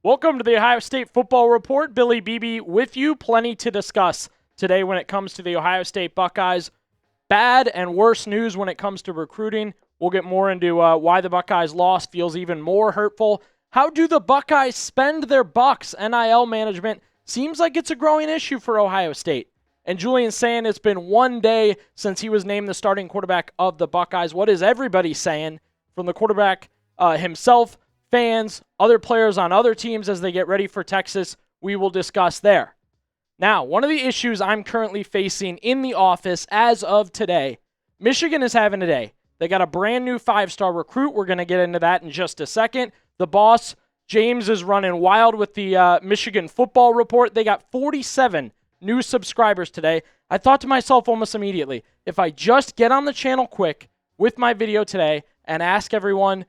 Welcome to the Ohio State Football Report. Billy Beebe with you. Plenty to discuss today when it comes to the Ohio State Buckeyes. Bad and worse news when it comes to recruiting. We'll get more into why the Buckeyes loss feels even more hurtful. How do the Buckeyes spend their bucks? NIL management seems like it's a growing issue for Ohio State. And Julian Sayin, it's been one day since he was named the starting quarterback of the Buckeyes. What is everybody saying from the quarterback himself, fans, other players on other teams as they get ready for Texas? We will discuss there. Now, one of the issues I'm currently facing in the office as of today, Michigan is having a day. They got a brand new 5-star recruit. We're going to get into that in just a second. The boss, James, is running wild with the Michigan Football Report. They got 47 new subscribers today. I thought to myself almost immediately, if I just get on the channel quick with my video today and ask everyone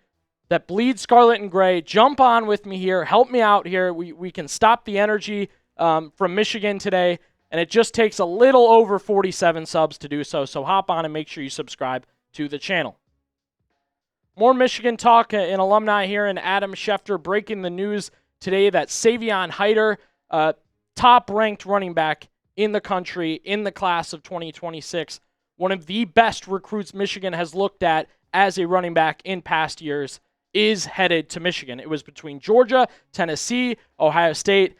that bleeds scarlet and gray, jump on with me here, help me out here. We can stop the energy from Michigan today, and it just takes a little over 47 subs to do so. So hop on and make sure you subscribe to the channel. More Michigan talk in alumni here, and Adam Schefter breaking the news today that Savion Hiter, top-ranked running back in the country in the class of 2026, one of the best recruits Michigan has looked at as a running back in past years, is headed to Michigan. It was between Georgia, Tennessee, Ohio State,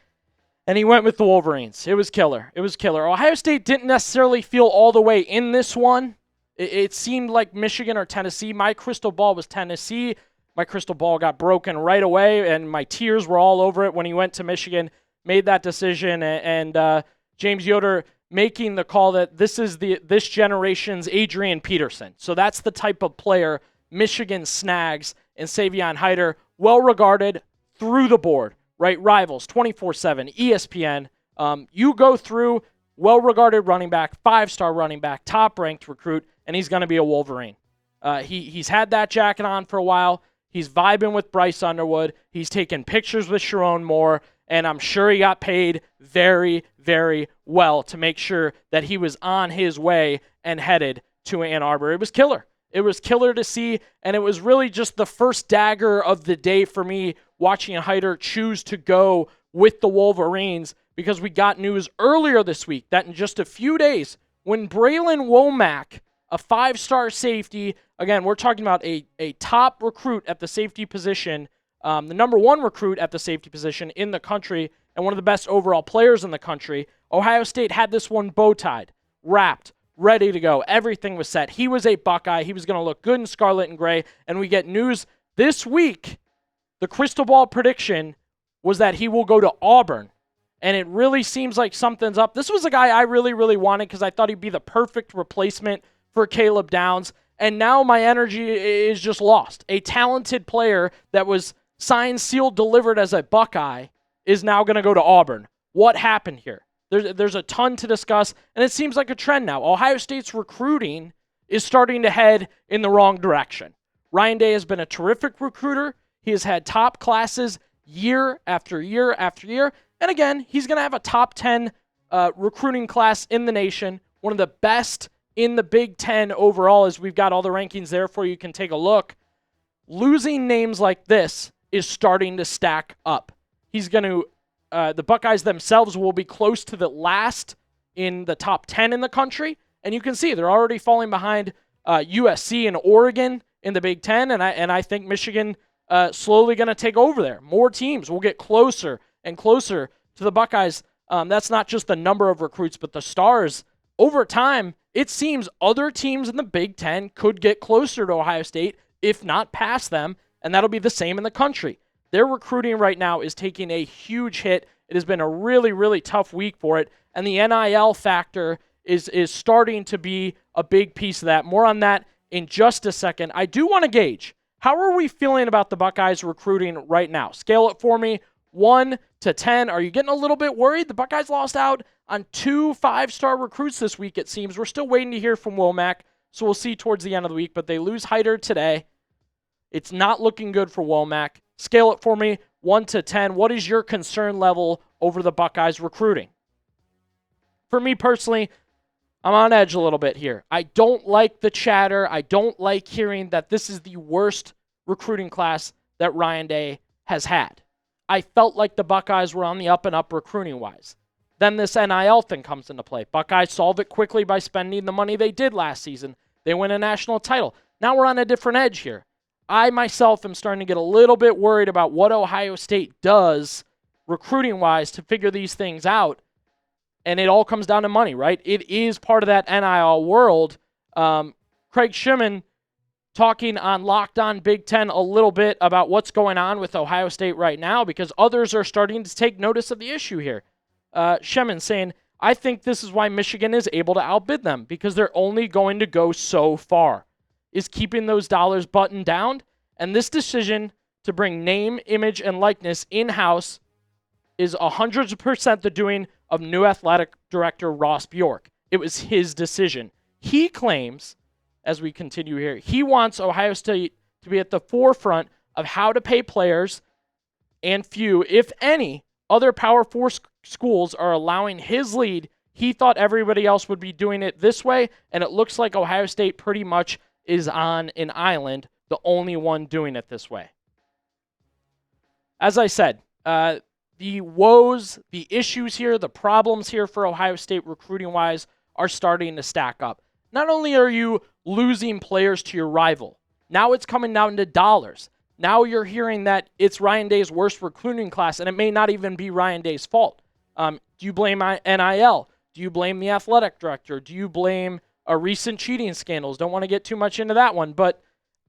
and he went with the Wolverines. It was killer. It was killer. Ohio State didn't necessarily feel all the way in this one. It seemed like Michigan or Tennessee. My crystal ball was Tennessee. My crystal ball got broken right away, and my tears were all over it when he went to Michigan, made that decision, and James Yoder making the call that this is this generation's Adrian Peterson. So that's the type of player Michigan snags in Savion Hiter, well-regarded through the board, right? Rivals, 24/7, ESPN. You go through well-regarded running back, 5-star running back, top-ranked recruit, and he's going to be a Wolverine. He's had that jacket on for a while. He's vibing with Bryce Underwood. He's taken pictures with Sharon Moore, and I'm sure he got paid very, very well to make sure that he was on his way and headed to Ann Arbor. It was killer. It was killer to see, and it was really just the first dagger of the day for me watching Hiter choose to go with the Wolverines, because we got news earlier this week that in just a few days, when Bralan Womack, a 5-star safety, again, we're talking about a top recruit at the safety position, the number 1 recruit at the safety position in the country, and one of the best overall players in the country. Ohio State had this one bow-tied, wrapped, ready to go. Everything was set. He was a Buckeye. He was going to look good in scarlet and gray, and we get news this week. The crystal ball prediction was that he will go to Auburn, and it really seems like something's up. This was a guy I really, really wanted because I thought he'd be the perfect replacement for Caleb Downs, and now my energy is just lost. A talented player that was signed, sealed, delivered as a Buckeye is now going to go to Auburn. What happened here? There's a ton to discuss, and it seems like a trend now. Ohio State's recruiting is starting to head in the wrong direction. Ryan Day has been a terrific recruiter. He has had top classes year after year after year. And again, he's going to have a top 10 recruiting class in the nation, one of the best in the Big Ten overall, as we've got all the rankings there for you. You can take a look. Losing names like this is starting to stack up. He's going to the Buckeyes themselves will be close to the last in the top 10 in the country. And you can see they're already falling behind USC and Oregon in the Big Ten. And I think Michigan slowly going to take over there. More teams will get closer and closer to the Buckeyes. That's not just the number of recruits, but the stars. Over time, it seems other teams in the Big Ten could get closer to Ohio State, if not past them. And that'll be the same in the country. Their recruiting right now is taking a huge hit. It has been a really, really tough week for it. And the NIL factor is starting to be a big piece of that. More on that in just a second. I do want to gauge, how are we feeling about the Buckeyes recruiting right now? Scale it for me, 1 to 10. Are you getting a little bit worried? The Buckeyes lost out on 2 5-star recruits this week, it seems. We're still waiting to hear from Womack, so we'll see towards the end of the week. But they lose Hiter today. It's not looking good for Womack. Scale it for me, 1 to 10. What is your concern level over the Buckeyes recruiting? For me personally, I'm on edge a little bit here. I don't like the chatter. I don't like hearing that this is the worst recruiting class that Ryan Day has had. I felt like the Buckeyes were on the up and up recruiting-wise. Then this NIL thing comes into play. Buckeyes solve it quickly by spending the money they did last season. They win a national title. Now we're on a different edge here. I myself am starting to get a little bit worried about what Ohio State does recruiting-wise to figure these things out. And it all comes down to money, right? It is part of that NIL world. Craig Shemon talking on Locked On Big Ten a little bit about what's going on with Ohio State right now because others are starting to take notice of the issue here. Shemon saying, I think this is why Michigan is able to outbid them because they're only going to go so far. Is keeping those dollars buttoned down, and this decision to bring name, image, and likeness in-house is 100% the doing of new athletic director Ross Bjork. It was his decision. He claims, as we continue here, he wants Ohio State to be at the forefront of how to pay players, and few, if any, other Power 4 schools are allowing his lead. He thought everybody else would be doing it this way, and it looks like Ohio State pretty much is on an island, the only one doing it this way. As I said, the woes, the issues here, the problems here for Ohio State recruiting-wise are starting to stack up. Not only are you losing players to your rival, now it's coming down to dollars. Now you're hearing that it's Ryan Day's worst recruiting class, and it may not even be Ryan Day's fault. Do you blame NIL? Do you blame the athletic director? Do you blame recent cheating scandals? Don't want to get too much into that one, but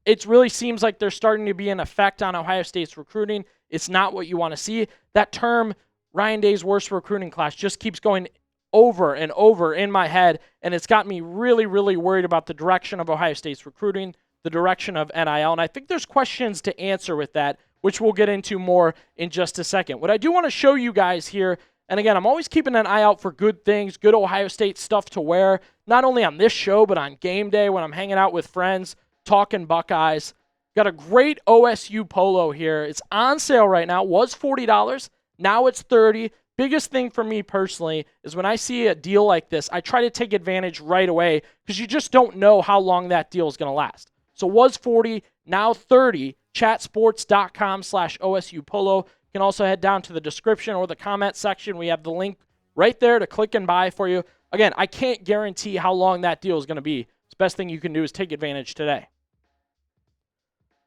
it really seems like there's starting to be an effect on Ohio State's recruiting. It's not what you want to see. That term, Ryan Day's worst recruiting class, just keeps going over and over in my head, and it's got me really, really worried about the direction of Ohio State's recruiting, the direction of NIL, and I think there's questions to answer with that, which we'll get into more in just a second. What I do want to show you guys here, and again, I'm always keeping an eye out for good things, good Ohio State stuff to wear, not only on this show, but on game day when I'm hanging out with friends, talking Buckeyes. Got a great OSU polo here. It's on sale right now. Was $40. Now it's $30. Biggest thing for me personally is when I see a deal like this, I try to take advantage right away because you just don't know how long that deal is going to last. So was $40, now $30. Chatsports.com/OSU polo. You can also head down to the description or the comment section. We have the link right there to click and buy for you. Again, I can't guarantee how long that deal is going to be. The best thing you can do is take advantage today.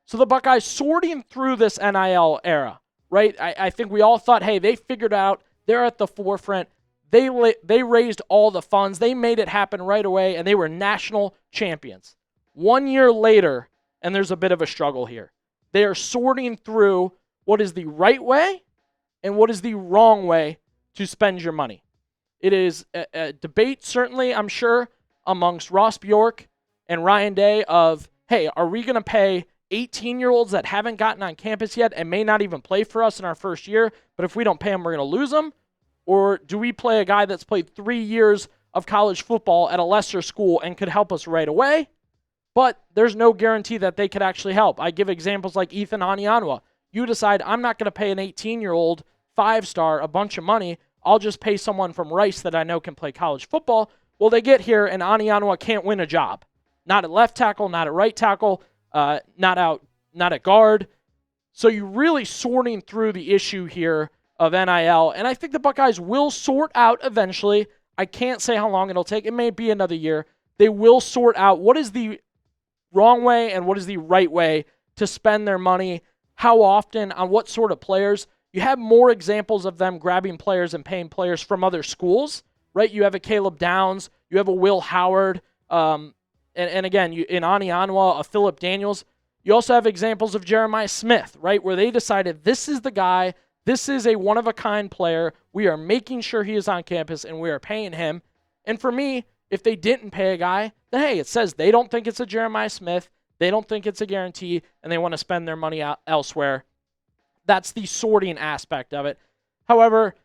So the Buckeyes sorting through this NIL era, right? I think we all thought, hey, they figured out. They're at the forefront. They raised all the funds. They made it happen right away, and they were national champions. 1 year later, and there's a bit of a struggle here. They are sorting through what is the right way and what is the wrong way to spend your money. It is a debate, certainly, I'm sure, amongst Ross Bjork and Ryan Day of, hey, are we going to pay 18-year-olds that haven't gotten on campus yet and may not even play for us in our first year, but if we don't pay them, we're going to lose them? Or do we play a guy that's played 3 years of college football at a lesser school and could help us right away, but there's no guarantee that they could actually help? I give examples like Ethan Anianwa. You decide, I'm not going to pay an 18-year-old 5-star a bunch of money. I'll just pay someone from Rice that I know can play college football. Well, they get here, and Anianwa can't win a job. Not at left tackle, not at right tackle, not at guard. So you're really sorting through the issue here of NIL, and I think the Buckeyes will sort out eventually. I can't say how long it'll take. It may be another year. They will sort out what is the wrong way and what is the right way to spend their money, how often, on what sort of players. You have more examples of them grabbing players and paying players from other schools, right? You have a Caleb Downs, you have a Will Howard, and again, in Anianwa, a Phillip Daniels. You also have examples of Jeremiah Smith, right, where they decided this is the guy, this is a one-of-a-kind player. We are making sure he is on campus, and we are paying him. And for me, if they didn't pay a guy, then hey, it says they don't think it's a Jeremiah Smith, they don't think it's a guarantee, and they want to spend their money out elsewhere. That's the sorting aspect of it. However,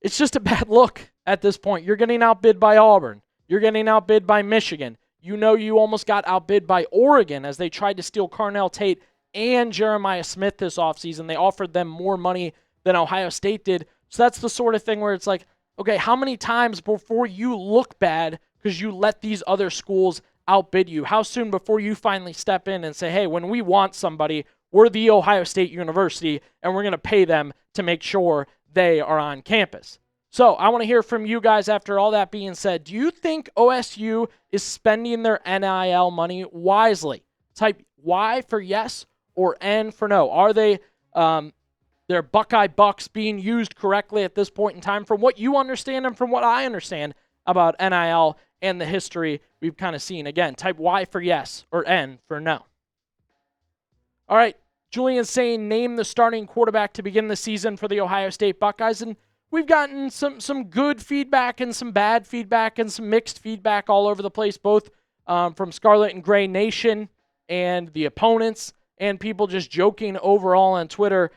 it's just a bad look at this point. You're getting outbid by Auburn. You're getting outbid by Michigan. You know you almost got outbid by Oregon as they tried to steal Carnell Tate and Jeremiah Smith this offseason. They offered them more money than Ohio State did. So that's the sort of thing where it's like, okay, how many times before you look bad because you let these other schools outbid you? How soon before you finally step in and say, hey, when we want somebody, we're the Ohio State University, and we're going to pay them to make sure they are on campus. So I want to hear from you guys after all that being said. Do you think OSU is spending their NIL money wisely? Type Y for yes or N for no. Are they their Buckeye bucks being used correctly at this point in time? From what you understand and from what I understand about NIL and the history we've kind of seen. Again, type Y for yes or N for no. All right, Julian Sayin named the starting quarterback to begin the season for the Ohio State Buckeyes, and we've gotten some good feedback and some bad feedback and some mixed feedback all over the place, both from Scarlet and Gray Nation and the opponents and people just joking overall on Twitter.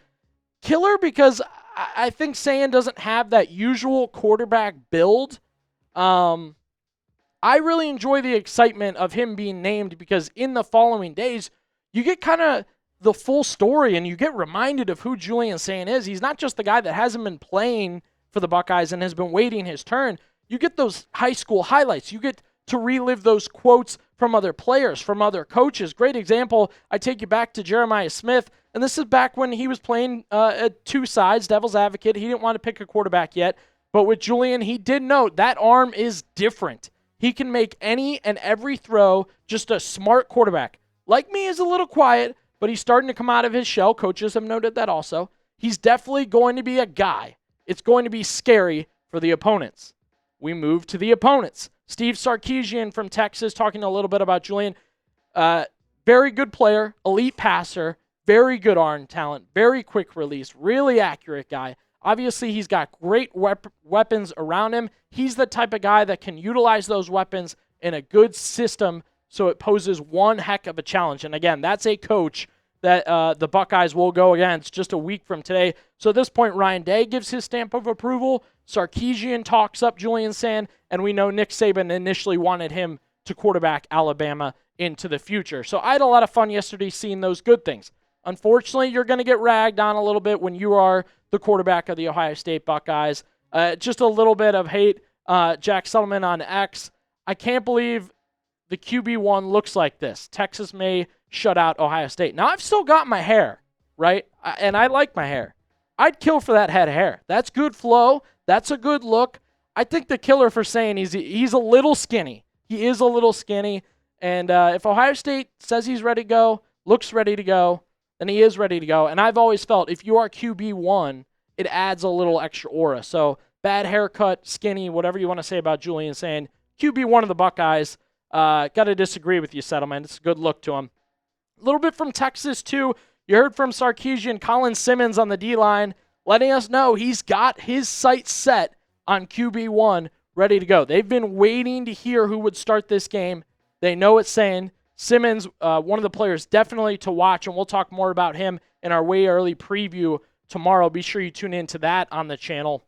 Killer because I think Sayin doesn't have that usual quarterback build. I really enjoy the excitement of him being named because in the following days, you get kind of the full story and you get reminded of who Julian Sayin is. He's not just the guy that hasn't been playing for the Buckeyes and has been waiting his turn. You get those high school highlights. You get to relive those quotes from other players, from other coaches. Great example, I take you back to Jeremiah Smith, and this is back when he was playing at two sides, devil's advocate. He didn't want to pick a quarterback yet, but with Julian, he did note that arm is different. He can make any and every throw, just a smart quarterback. Like me, is a little quiet, but he's starting to come out of his shell. Coaches have noted that also. He's definitely going to be a guy. It's going to be scary for the opponents. We move to the opponents. Steve Sarkisian from Texas talking a little bit about Julian. Very good player, elite passer, very good arm talent, very quick release, really accurate guy. Obviously, he's got great weapons around him. He's the type of guy that can utilize those weapons in a good system so it poses one heck of a challenge. And again, that's a coach that the Buckeyes will go against just a week from today. So at this point, Ryan Day gives his stamp of approval. Sarkisian talks up Julian Sayin, and we know Nick Saban initially wanted him to quarterback Alabama into the future. So I had a lot of fun yesterday seeing those good things. Unfortunately, you're going to get ragged on a little bit when you are the quarterback of the Ohio State Buckeyes. Just a little bit of hate. Jack Settleman on X. I can't believe the QB1 looks like this. Texas may shut out Ohio State. Now, I've still got my hair, right? And I like my hair. I'd kill for that head of hair. That's good flow. That's a good look. I think the killer for Sayin he's a little skinny. He is a little skinny. And if Ohio State says he's ready to go, looks ready to go, then he is ready to go. And I've always felt if you are QB1, it adds a little extra aura. So bad haircut, skinny, whatever you want to say about Julian Sayin, QB1 of the Buckeyes. Got to disagree with you, Settlement. It's a good look to him. A little bit from Texas, too. You heard from Sarkisian, Colin Simmons on the D-line, letting us know he's got his sights set on QB1, ready to go. They've been waiting to hear who would start this game. They know it's Sayin. Simmons, one of the players definitely to watch, and we'll talk more about him in our way early preview tomorrow. Be sure you tune into that on the channel.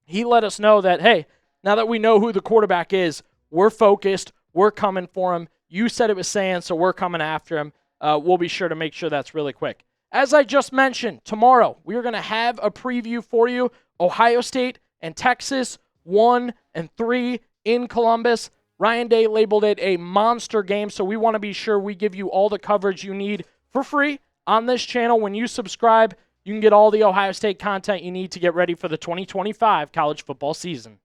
He let us know that, hey, now that we know who the quarterback is, we're focused, we're coming for him. You said it was Sayin, so we're coming after him. We'll be sure to make sure that's really quick. As I just mentioned, tomorrow we are going to have a preview for you. Ohio State and Texas, 1 and 3 in Columbus. Ryan Day labeled it a monster game, so we want to be sure we give you all the coverage you need for free on this channel. When you subscribe, you can get all the Ohio State content you need to get ready for the 2025 college football season.